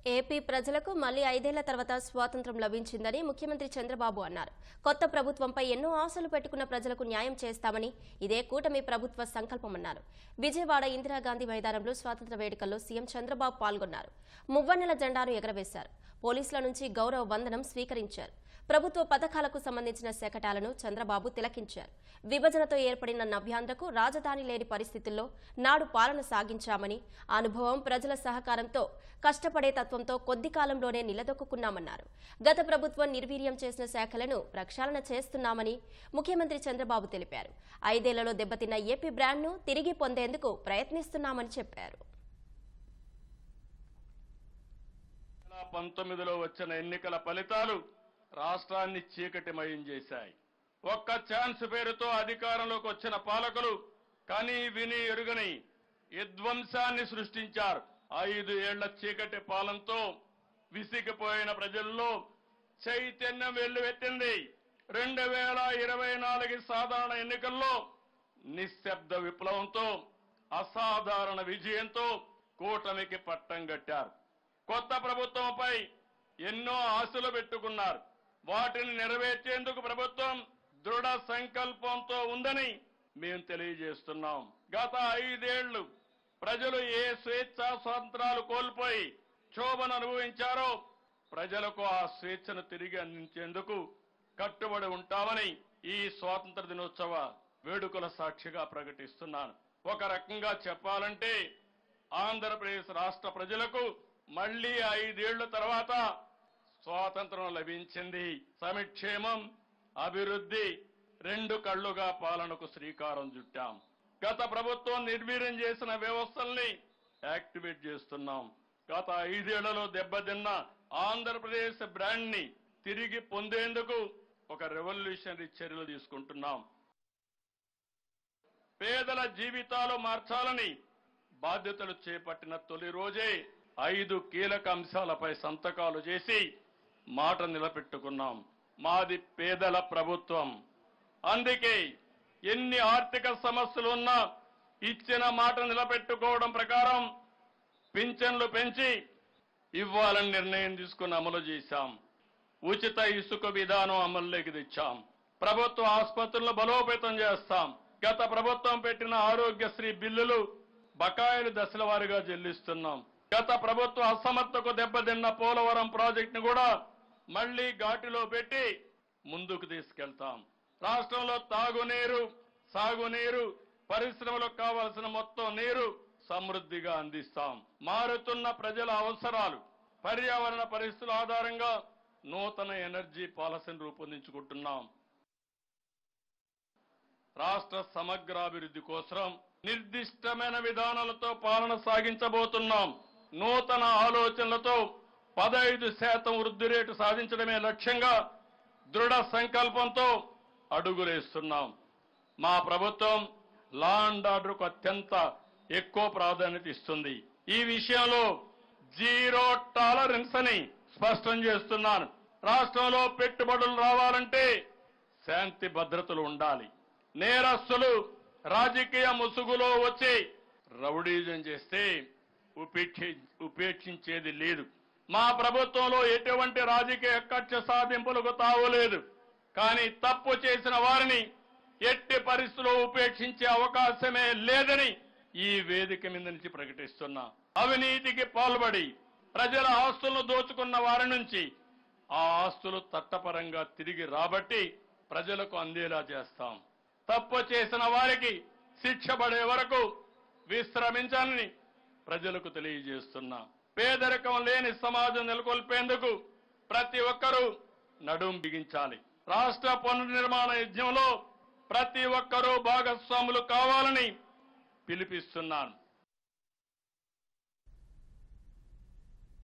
AP ప్రజలకు మళ్లీ 5 ఏళ్ల తర్వాత స్వాతంత్ర్యం లభించిందని ముఖ్యమంత్రి చంద్రబాబు అన్నారు. కొత్త ప్రభుత్వంపై ఎన్నో ఆశలు పెట్టుకున్న ప్రజలకు న్యాయం చేస్తామని ఇదే కూటమి ప్రభుత్వ సంకల్పమన్నారు. విజయవాడ ఇందిరాగాంధీ మైదానంలో స్వాతంత్ర్య వేడుకల్లో సీఎం చంద్రబాబు పాల్గొన్నారు. మువ్వన్నెల జెండాను ఎగరవేశారు. పోలీసుల నుంచి గౌరవ వందనం స్వీకరించారు. ప్రభుత్వ పథకాలకు సంబంధించిన శకటాలను చంద్రబాబు తిలకించారు. విభజనతో ఏర్పడిన నవ్యాంధ్రకు రాజధాని లేని పరిస్థితుల్లో నాడు పాలన సాగించామని, అనుభవం ప్రజల సహకారంతో కష్టపడే తత్వంతో కొద్ది కాలంలోనే నిలదొక్కున్నామన్నారు. గత ప్రభుత్వం నిర్వీర్యం చేసిన శాఖలను ప్రక్షాళన చేస్తున్నామని ముఖ్యమంత్రి చంద్రబాబు తెలిపారు. 5 ఏళ్లలో దెబ్బతిన్న ఏపీ బ్రాండ్ను తిరిగి పొందేందుకు ప్రయత్నిస్తున్నామని చెప్పారు. 19లో వచ్చిన ఎన్నికల ఫలితాలు రాష్ట్రాన్ని చీకటిమయం చేశాయి. ఒక్క ఛాన్స్ పేరుతో అధికారంలోకి వచ్చిన పాలకులు కని విని ఎరుగని విధ్వంసాన్ని సృష్టించారు. 5 ఏళ్ల చీకటి పాలనతో విసిగిపోయిన ప్రజల్లో చైతన్యం వెల్లువెత్తింది. 2024 సాధారణ ఎన్నికల్లో నిశ్శబ్ద విప్లవంతో అసాధారణ విజయంతో కూటమికి పట్టం కట్టారు. కొత్త ప్రభుత్వంపై ఎన్నో ఆశలు పెట్టుకున్నారు. వాటిని నెరవేర్చేందుకు ప్రభుత్వం దృఢ సంకల్పంతో ఉందని మేము తెలియజేస్తున్నాం. గత 5 ఏళ్లు ప్రజలు ఏ స్వేచ్ఛా స్వాతంత్రాలు కోల్పోయి క్షోభను అనుభవించారో ప్రజలకు ఆ స్వేచ్ఛను తిరిగి అందించేందుకు కట్టుబడి ఉంటామని ఈ స్వాతంత్ర దినోత్సవ వేడుకల సాక్షిగా ప్రకటిస్తున్నాను. ఒక రకంగా చెప్పాలంటే ఆంధ్రప్రదేశ్ రాష్ట్ర ప్రజలకు మళ్లీ 5 ఏళ్ల తర్వాత స్వాతంత్రం లభించింది. సంక్షేమం, అభివృద్ధి రెండు కళ్లుగా పాలనకు శ్రీకారం చుట్టాం. గత ప్రభుత్వం నిర్వీర్యం చేసిన వ్యవస్థల్ని యాక్టివేట్ చేస్తున్నాం. గత 5 ఏళ్లలో దెబ్బతిన్న ఆంధ్రప్రదేశ్ బ్రాండ్ ని తిరిగి పొందేందుకు ఒక రెవల్యూషనరీ చర్యలు తీసుకుంటున్నాం. పేదల జీవితాలు మార్చాలని బాధ్యతలు చేపట్టిన తొలి రోజే 5 కీలక అంశాలపై సంతకాలు చేసి మాట నిలబెట్టుకున్నాం. మాది పేదల ప్రభుత్వం. అందుకే ఎన్ని ఆర్థిక సమస్యలు ఉన్నా ఇచ్చిన మాట నిలబెట్టుకోవడం ప్రకారం పింఛన్లు పెంచి ఇవ్వాలని నిర్ణయం తీసుకుని అమలు చేశాం. ఉచిత ఇసుక విధానం అమల్లోకి తెచ్చాం. ప్రభుత్వ ఆసుపత్రులను బలోపేతం చేస్తాం. గత ప్రభుత్వం పెట్టిన ఆరోగ్యశ్రీ బిల్లులు బకాయిలు దశల వారీగా చెల్లిస్తున్నాం. గత ప్రభుత్వ అసమర్థకు దెబ్బతిన్న పోలవరం ప్రాజెక్టును కూడా మళ్లీ ఘాటిలో పెట్టి ముందుకు తీసుకెళ్తాం. రాష్ట్రంలో తాగునీరు, సాగునీరు, పరిశ్రమలకు కావాల్సిన మొత్తం నీరు సమృద్ధిగా అందిస్తాం. మారుతున్న ప్రజల అవసరాలు, పర్యావరణ పరిస్థితుల ఆధారంగా నూతన ఎనర్జీ పాలసీని రూపొందించుకుంటున్నాం. రాష్ట్ర సమగ్రాభివృద్ధి కోసం నిర్దిష్టమైన విధానాలతో పాలన సాగించబోతున్నాం. నూతన ఆలోచనలతో 15% వృద్ధి రేటు సాధించడమే లక్ష్యంగా దృఢ సంకల్పంతో అడుగులేస్తున్నాం. మా ప్రభుత్వం లా అండ్ ఆర్డర్కు అత్యంత ఎక్కువ ప్రాధాన్యత ఇస్తుంది. ఈ విషయంలో జీరో టాలరెన్స్ అని స్పష్టం చేస్తున్నాను. రాష్ట్రంలో పెట్టుబడులు రావాలంటే శాంతి భద్రతలు ఉండాలి. నేరస్తులు రాజకీయ ముసుగులో వచ్చి రౌడీజం చేస్తే ఉపేక్షించేది లేదు. మా ప్రభుత్వంలో ఎటువంటి రాజకీయ కక్ష సాధింపులకు తావులేదు. కానీ తప్పు చేసిన వారిని ఎట్టి పరిస్థితుల్లో ఉపేక్షించే అవకాశమే లేదని ఈ వేదిక మీద నుంచి ప్రకటిస్తున్నా. అవినీతికి పాల్పడి ప్రజల ఆస్తులను దోచుకున్న వారి నుంచి ఆ ఆస్తులు చట్టపరంగా తిరిగి రాబట్టి ప్రజలకు అందేలా చేస్తాం. తప్పు చేసిన వారికి శిక్ష పడే వరకు విశ్రమించాలని ప్రజలకు తెలియజేస్తున్నా. పేదరికం లేని సమాజం నెలకొల్పేందుకు ప్రతి ఒక్కరూ నడుం బిగించాలి. రాష్ట్ర పునర్నిర్మాణ యజ్ఞంలో ప్రతి ఒక్కరూ భాగస్వాములు కావాలని పిలుపునిస్తున్నాను.